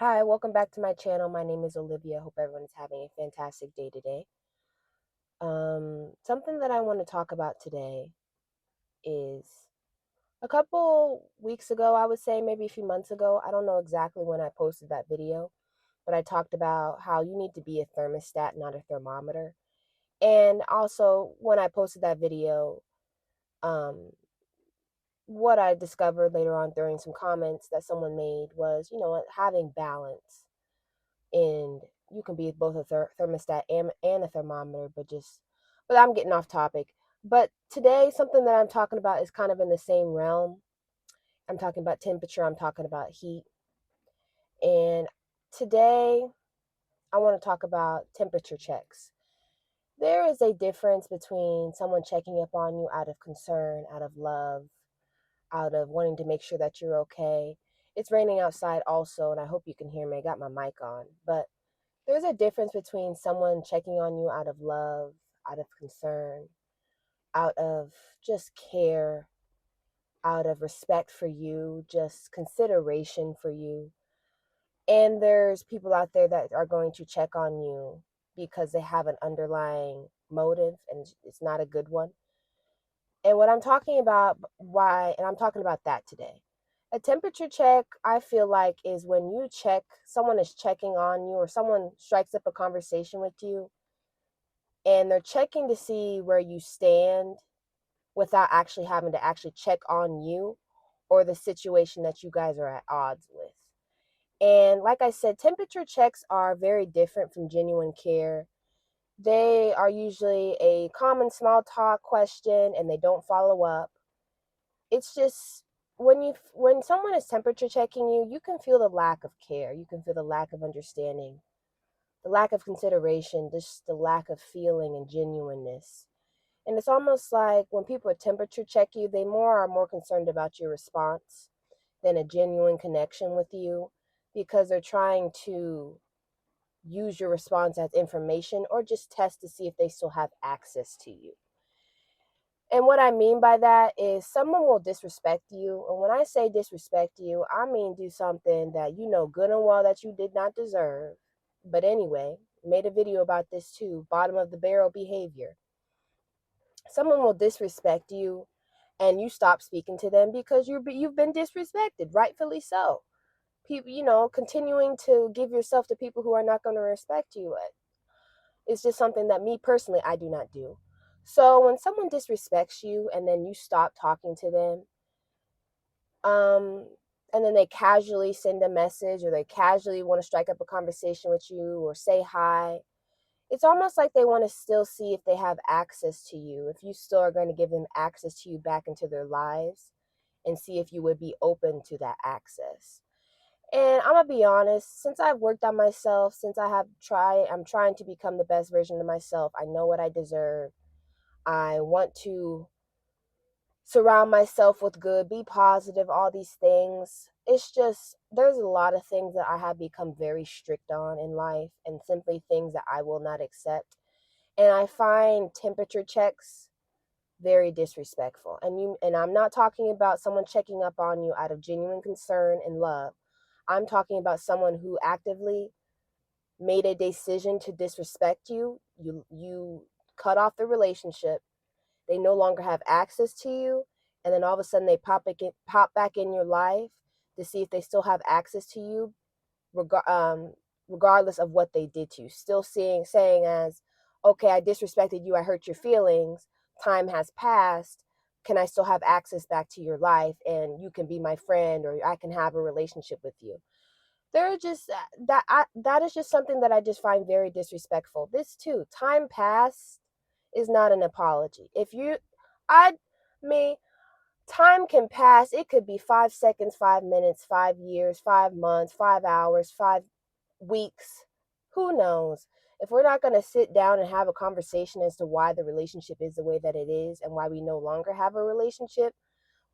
Hi, welcome back to my channel. My name is Olivia. Hope everyone is having a fantastic day today. Something that I want to talk about today is a couple weeks ago, I would say maybe a few months ago. I don't know exactly when I posted that video, but I talked about how you need to be a thermostat, not a thermometer. And also, when I posted that video, um, what I discovered later on during some comments that someone made was, having balance. And you can be both a thermostat and a thermometer, but I'm getting off topic. But today, something that I'm talking about is kind of in the same realm. I'm talking about temperature, I'm talking about heat. And today, I want to talk about temperature checks. There is a difference between someone checking up on you out of concern, out of love, out of wanting to make sure that you're okay. It's raining outside also, and I hope you can hear me. I got my mic on. But there's a difference between someone checking on you out of love, out of concern, out of just care, out of respect for you, just consideration for you. And there's people out there that are going to check on you because they have an underlying motive and it's not a good one. And what I'm talking about, and I'm talking about that today. A temperature check, I feel like, is when someone is checking on you or someone strikes up a conversation with you and they're checking to see where you stand without actually having to actually check on you or the situation that you guys are at odds with. And like I said, temperature checks are very different from genuine care. They are usually a common small talk question and they don't follow up. It's just when someone is temperature checking you, you can feel the lack of care. You can feel the lack of understanding, the lack of consideration, just the lack of feeling and genuineness. And it's almost like when people temperature check you, they are more concerned about your response than a genuine connection with you because they're trying to use your response as information or just test to see if they still have access to you. And what I mean by that is someone will disrespect you. And when I say disrespect you, I mean do something that you know good and well that you did not deserve. But anyway, made a video about this too, bottom of the barrel behavior. Someone will disrespect you and you stop speaking to them because you've been disrespected, rightfully so. People, continuing to give yourself to people who are not going to respect you. It's just something that me personally I do not do. So when someone disrespects you and then you stop talking to them, um, and then they casually send a message or they casually want to strike up a conversation with you or say hi, it's almost like they want to still see if they have access to you, if you still are going to give them access to you back into their lives and see if you would be open to that access. And I'm gonna be honest, since I've worked on myself, since I'm trying to become the best version of myself. I know what I deserve. I want to surround myself with good, be positive, all these things. It's just, there's a lot of things that I have become very strict on in life and simply things that I will not accept. And I find temperature checks very disrespectful. And I'm not talking about someone checking up on you out of genuine concern and love. I'm talking about someone who actively made a decision to disrespect you. You cut off the relationship. They no longer have access to you, and then all of a sudden they pop back in your life to see if they still have access to you, reg- um, regardless of what they did to you. Still saying as, okay, I disrespected you, I hurt your feelings. Time has passed. Can I still have access back to your life, and you can be my friend, or I can have a relationship with you? They're just that is just something that I just find very disrespectful. This too, time passed is not an apology. If you, I, me, time can pass. It could be 5 seconds, 5 minutes, 5 years, 5 months, 5 hours, 5 weeks. Who knows? If we're not going to sit down and have a conversation as to why the relationship is the way that it is and why we no longer have a relationship,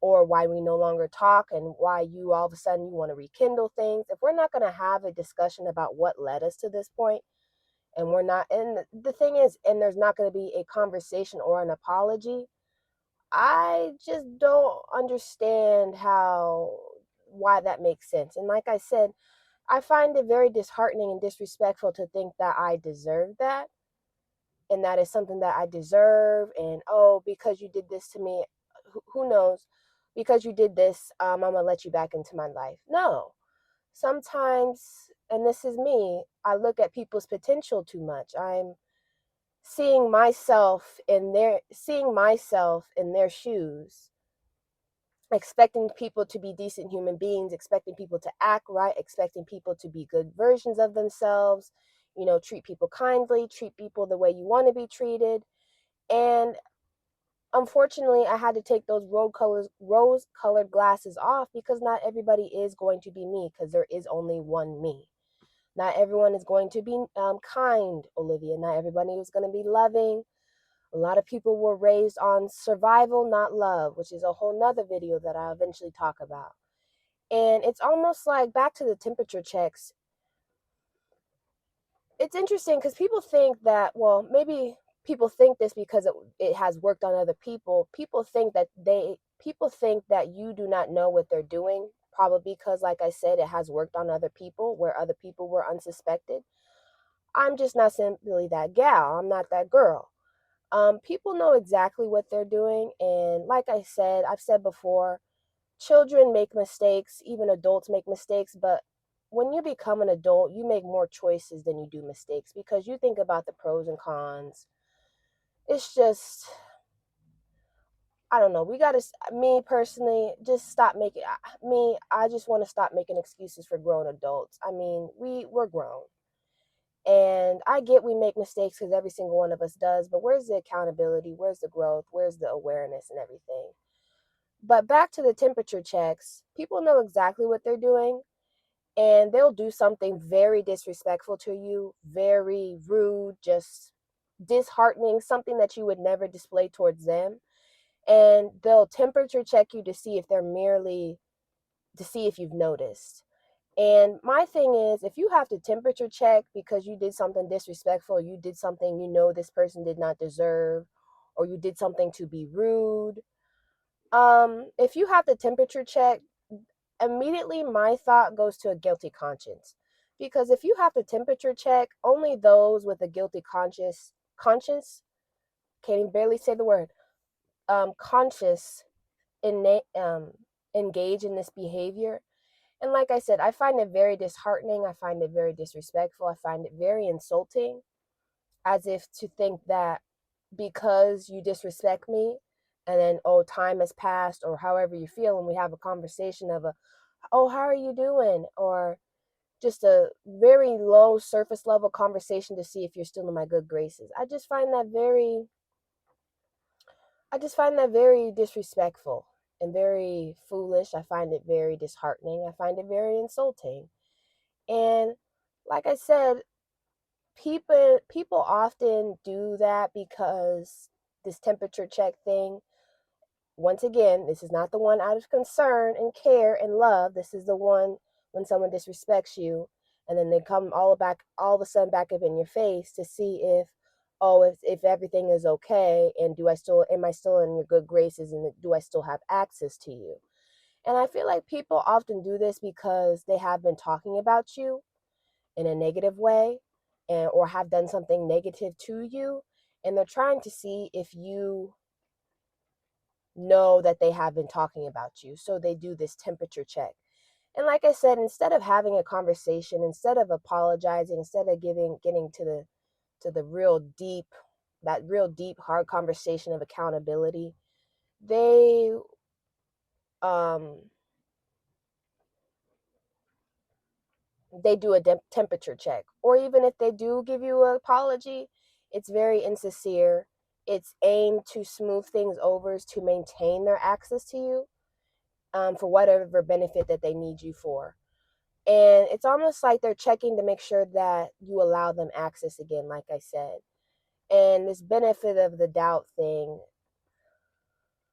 or why we no longer talk and why you all of a sudden you want to rekindle things, if we're not going to have a discussion about what led us to this point, and we're not, and the thing is, and there's not going to be a conversation or an apology, I just don't understand how, why that makes sense. And like I said, I find it very disheartening and disrespectful to think that I deserve that, and that is something that I deserve. And oh, because you did this to me, who knows? Because you did this, I'm gonna let you back into my life. No, sometimes, and this is me, I look at people's potential too much. I'm seeing myself in their shoes, expecting people to be decent human beings, expecting people to act right, expecting people to be good versions of themselves, treat people kindly, treat people the way you want to be treated. And unfortunately, I had to take those rose colored glasses off, because not everybody is going to be me, because there is only one me. Not everyone is going to be kind, Olivia. Not everybody is going to be loving. A lot of people were raised on survival, not love, which is a whole nother video that I'll eventually talk about. And it's almost like, back to the temperature checks, it's interesting because people think that, well, maybe people think this because it has worked on other people. People think that you do not know what they're doing, probably because, like I said, it has worked on other people where other people were unsuspected. I'm just not simply that gal. I'm not that girl. People know exactly what they're doing. And like I've said before, children make mistakes, even adults make mistakes. But when you become an adult, you make more choices than you do mistakes, because you think about the pros and cons. It's just, I don't know. Me personally, just stop making, I just want to stop making excuses for grown adults. I mean, we're grown. And I get we make mistakes, because every single one of us does, but where's the accountability? Where's the growth? Where's the awareness and everything? But back to the temperature checks, people know exactly what they're doing, and they'll do something very disrespectful to you, very rude, just disheartening, something that you would never display towards them. And they'll temperature check you to see if you've noticed. And my thing is, if you have to temperature check because you did something disrespectful, you did something this person did not deserve, or you did something to be rude, if you have to temperature check, immediately my thought goes to a guilty conscience. Because if you have to temperature check, only those with a guilty conscience, can't even barely say the word, conscious, um, engage in this behavior. And like I said, I find it very disheartening. I find it very disrespectful. I find it very insulting, as if to think that because you disrespect me, and then, oh, time has passed, or however you feel, and we have a conversation of oh, how are you doing? Or just a very low surface level conversation to see if you're still in my good graces. I just find that very disrespectful and very foolish. I find it very disheartening. I find it very insulting. And like I said, people often do that because this temperature check thing, once again, this is not the one out of concern and care and love. This is the one when someone disrespects you, and then they come all of a sudden back up in your face to see if, oh, if everything is okay, and am I still in your good graces, and do I still have access to you? And I feel like people often do this because they have been talking about you in a negative way, or have done something negative to you, and they're trying to see if you know that they have been talking about you. So they do this temperature check. And like I said, instead of having a conversation, instead of apologizing, instead of getting to the real deep hard conversation of accountability, they um they do a temperature check. Or even if they do give you an apology, it's very insincere. It's aimed to smooth things over, to maintain their access to you, for whatever benefit that they need you for. And it's almost like they're checking to make sure that you allow them access again, like I said. And this benefit of the doubt thing,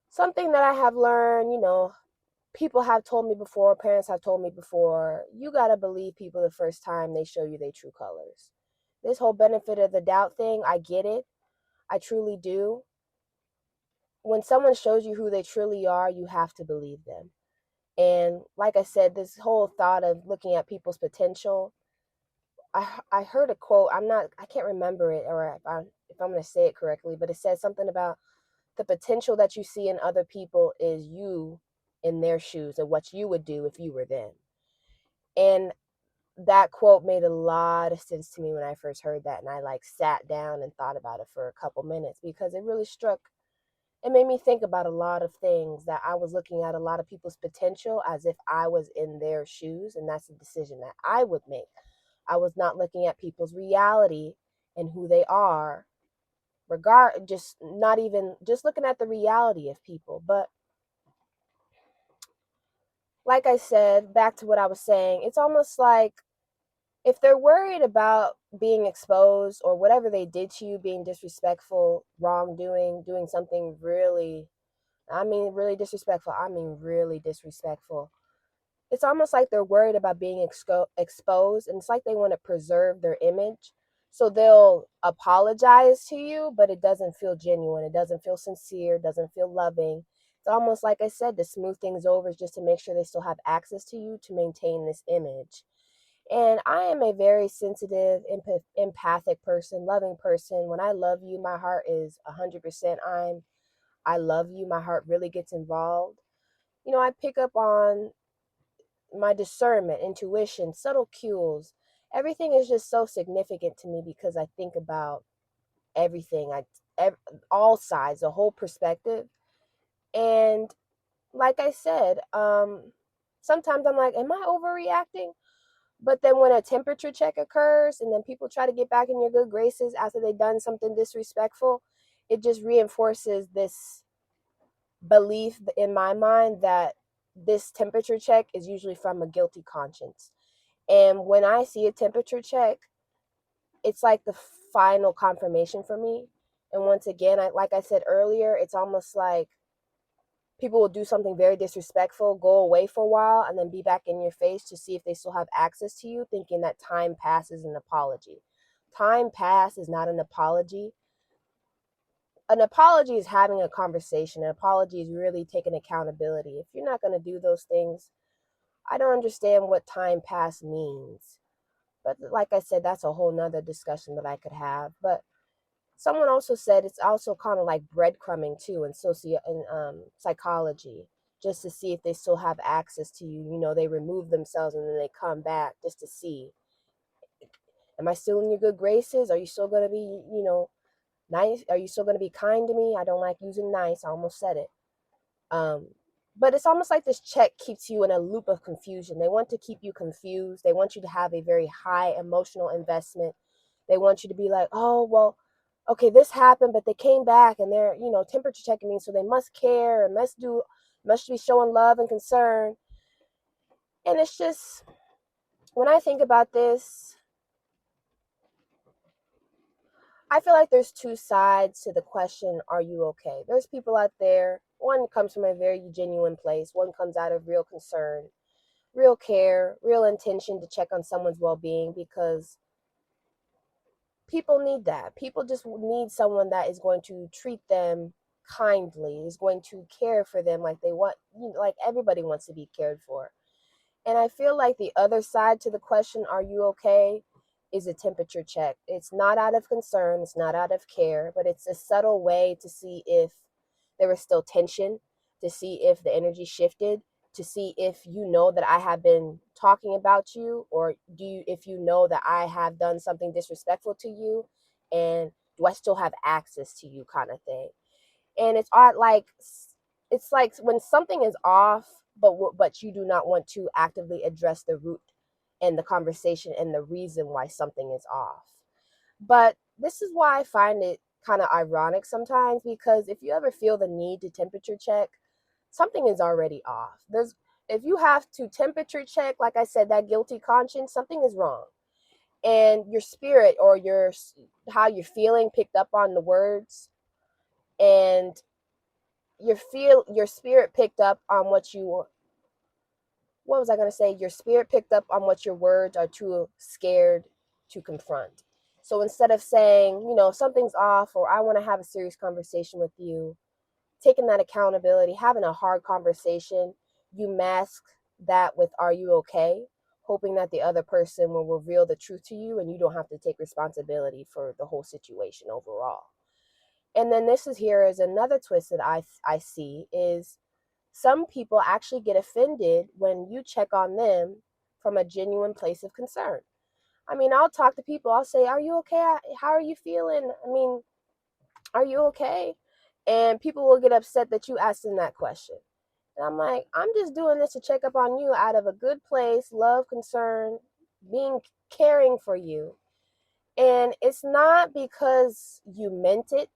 something that I have learned, people have told me before, parents have told me before, you got to believe people the first time they show you their true colors. This whole benefit of the doubt thing, I get it. I truly do. When someone shows you who they truly are, you have to believe them. And like I said, this whole thought of looking at people's potential, I heard a quote. I can't remember it, or if I'm going to say it correctly, but it says something about the potential that you see in other people is you in their shoes and what you would do if you were them. And that quote made a lot of sense to me when I first heard that, and I like sat down and thought about it for a couple minutes because it really struck. It made me think about a lot of things, that I was looking at a lot of people's potential as if I was in their shoes, and that's a decision that I would make. I was not looking at people's reality and who they are, just not even just looking at the reality of people. But like I said, back to what I was saying, it's almost like if they're worried about being exposed or whatever they did to you being disrespectful, wrongdoing, doing something really, I mean, really disrespectful. I mean, really disrespectful. It's almost like they're worried about being exposed, and it's like they want to preserve their image. So they'll apologize to you, but it doesn't feel genuine. It doesn't feel sincere. It doesn't feel loving. It's almost like I said, to smooth things over, just to make sure they still have access to you to maintain this image. And I am a very sensitive, empathic person, loving person. When I love you, my heart is 100%. I love you. My heart really gets involved. I pick up on my discernment, intuition, subtle cues. Everything is just so significant to me because I think about everything, ev- all sides, the whole perspective. And like I said, sometimes I'm like, am I overreacting? But then when a temperature check occurs and then people try to get back in your good graces after they've done something disrespectful, it just reinforces this belief in my mind that this temperature check is usually from a guilty conscience. And when I see a temperature check, it's like the final confirmation for me. And once again, like I said earlier, it's almost like people will do something very disrespectful, go away for a while, and then be back in your face to see if they still have access to you, thinking that time pass is an apology. Time pass is not an apology. An apology is having a conversation. An apology is really taking accountability. If you're not going to do those things, I don't understand what time pass means. But like I said, that's a whole nother discussion that I could have. But someone also said it's also kind of like breadcrumbing too in psychology, just to see if they still have access to you. They remove themselves and then they come back just to see, am I still in your good graces? Are you still going to be, nice? Are you still going to be kind to me? I don't like using nice. I almost said it. Um, but it's almost like this check keeps you in a loop of confusion. They want to keep you confused. They want you to have a very high emotional investment. They want you to be like, oh, well, okay, this happened, but they came back and they're, temperature checking me. So they must care and must be showing love and concern. And it's just, when I think about this, I feel like there's two sides to the question, are you okay? There's people out there, one comes from a very genuine place, one comes out of real concern, real care, real intention to check on someone's well being, because people need that. People just need someone that is going to treat them kindly, is going to care for them like they want, like everybody wants to be cared for. And I feel like the other side to the question, are you okay, is a temperature check. It's not out of concern, it's not out of care, but it's a subtle way to see if there was still tension, to see if the energy shifted, to see if that I have been talking about you, or if that I have done something disrespectful to you, and do I still have access to you, kind of thing. And it's like when something is off, but you do not want to actively address the root and the conversation and the reason why something is off. But this is why I find it kind of ironic sometimes, because if you ever feel the need to temperature check, something is already off. There's If you have to temperature check, like I said, that guilty conscience, something is wrong. And your spirit, or how you're feeling, picked up on the words, and your spirit picked up on what was I going to say? Your spirit picked up on what your words are too scared to confront. So instead of saying, something's off, or I want to have a serious conversation with you, taking that accountability, having a hard conversation, you mask that with "Are you okay?" hoping that the other person will reveal the truth to you and you don't have to take responsibility for the whole situation overall. And then this is here is another twist that I see is some people actually get offended when you check on them from a genuine place of concern. I mean, I'll talk to people, I'll say, "Are you okay? How are you feeling? I mean, are you okay?" And people will get upset that you asked them that question. And I'm like, I'm just doing this to check up on you out of a good place, love, concern, being caring for you. And it's not because you meant it,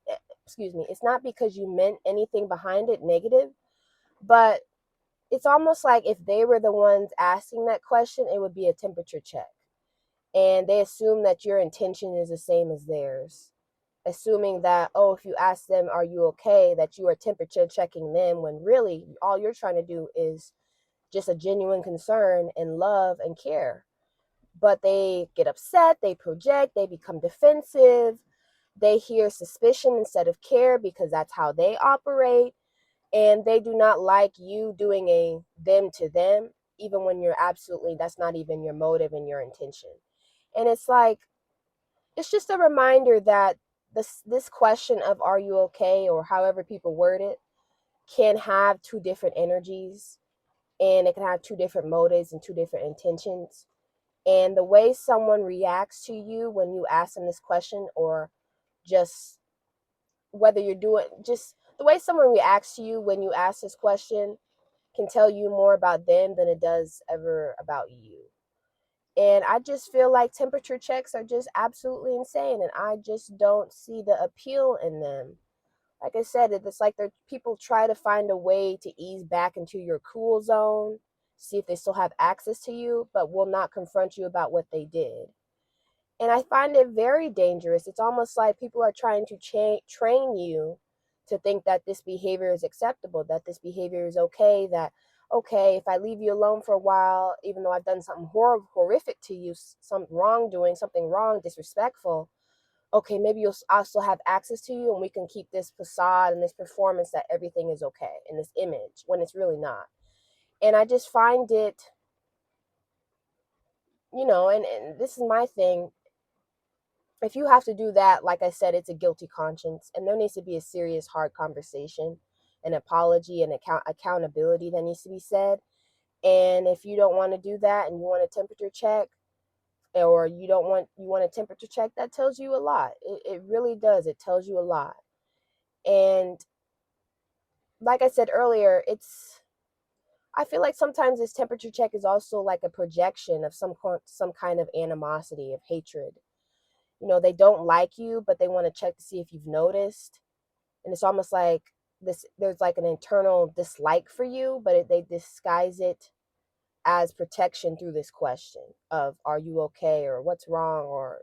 excuse me, it's not because you meant anything behind it negative, but it's almost like if they were the ones asking that question, it would be a temperature check. And they assume that your intention is the same as theirs, assuming that, oh, if you ask them, "Are you okay?" that you are temperature checking them, when really all you're trying to do is just a genuine concern and love and care. But they get upset, they project, they become defensive, they hear suspicion instead of care because that's how they operate. And they do not like you doing a them to them, even when you're absolutely, that's not even your motive and your intention. And it's like, it's just a reminder that this question of "Are you okay?" or however people word it can have two different energies, and it can have two different motives and two different intentions. And the way someone reacts to you when you ask them this question, or just whether you're doing, just the way someone reacts to you when you ask this question can tell you more about them than it does ever about you. And I just feel like temperature checks are just absolutely insane, and I just don't see the appeal in them. Like I said, it's like people try to find a way to ease back into your cool zone, see if they still have access to you, but will not confront you about what they did. And I find it very dangerous. It's almost like people are trying to train you to think that this behavior is acceptable, that this behavior is okay, that, okay, if I leave you alone for a while, even though I've done something horrific to you, some wrongdoing, something wrong, disrespectful, okay, maybe I'll still have access to you and we can keep this facade and this performance that everything is okay in this image when it's really not. And I just find it, and this is my thing. If you have to do that, like I said, it's a guilty conscience, and there needs to be a serious, hard conversation, an apology, and accountability that needs to be said. And if you don't want to do that, and you want a temperature check, or you want a temperature check, that tells you a lot. It really does. It tells you a lot. And like I said earlier, I feel like sometimes this temperature check is also like a projection of some kind of animosity, of hatred. They don't like you, but they want to check to see if you've noticed. And it's almost like there's like an internal dislike for you, but they disguise it as protection through this question of "Are you okay?" or "What's wrong?" or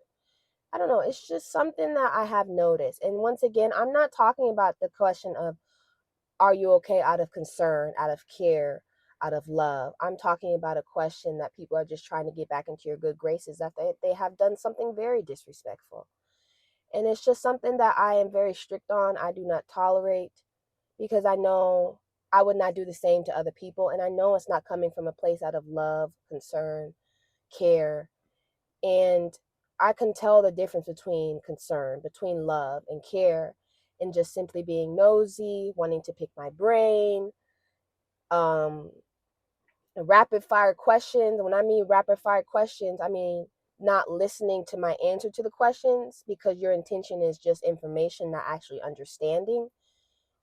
I don't know. It's just something that I have noticed. And once again, I'm not talking about the question of "Are you okay?" out of concern, out of care, out of love. I'm talking about a question that people are just trying to get back into your good graces after they have done something very disrespectful. And it's just something that I am very strict on. I do not tolerate, because I know I would not do the same to other people. And I know it's not coming from a place out of love, concern, care. And I can tell the difference between concern, between love and care, and just simply being nosy, wanting to pick my brain, um, rapid fire questions. When I mean rapid fire questions, I mean not listening to my answer to the questions because your intention is just information, not actually understanding,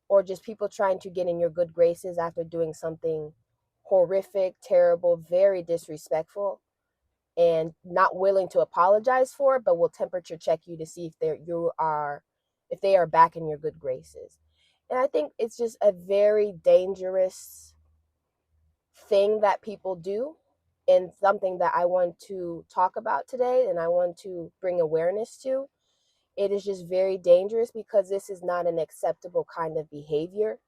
or just people trying to get in your good graces after doing something horrific, terrible, very disrespectful, and not willing to apologize for it, but will temperature check you to see if they are back in your good graces. And I think it's just a very dangerous thing that people do, and something that I want to talk about today and I want to bring awareness to. It is just very dangerous because this is not an acceptable kind of behavior.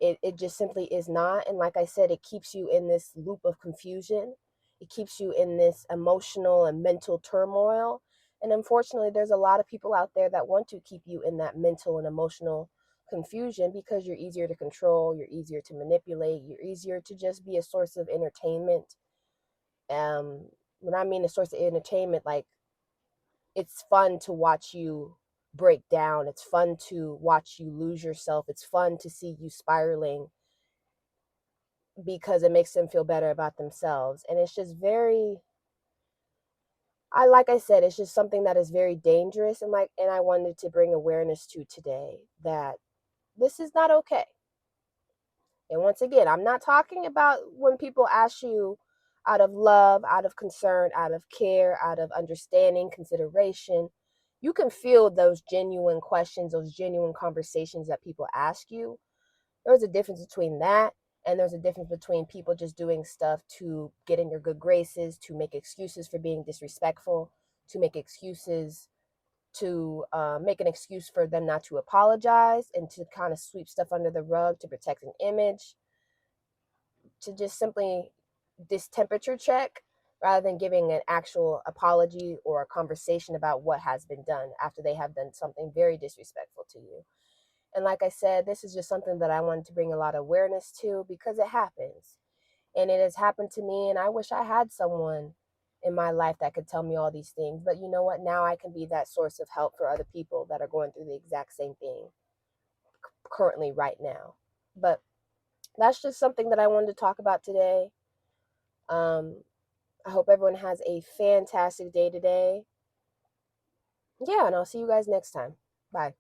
It just simply is not. And like I said, it keeps you in this loop of confusion. It keeps you in this emotional and mental turmoil. And unfortunately, there's a lot of people out there that want to keep you in that mental and emotional confusion because you're easier to control, you're easier to manipulate, you're easier to just be a source of entertainment. Um, when I mean a source of entertainment, like it's fun to watch you break down. It's fun to watch you lose yourself. It's fun to see you spiraling because it makes them feel better about themselves. And it's just very, like I said, it's just something that is very dangerous, and I wanted to bring awareness to today that this is not okay. And once again, I'm not talking about when people ask you out of love, out of concern, out of care, out of understanding, consideration. You can feel those genuine questions, those genuine conversations that people ask you. There's a difference between that, and there's a difference between people just doing stuff to get in your good graces, to make excuses for being disrespectful, to make excuses to make an excuse for them not to apologize, and to kind of sweep stuff under the rug to protect an image, to just simply this temperature check rather than giving an actual apology or a conversation about what has been done after they have done something very disrespectful to you. And like I said, this is just something that I wanted to bring a lot of awareness to because it happens. And it has happened to me, and I wish I had someone in my life that could tell me all these things. But you know what? Now I can be that source of help for other people that are going through the exact same thing currently right now. But that's just something that I wanted to talk about today. Um, I hope everyone has a fantastic day today. Yeah, and I'll see you guys next time. Bye.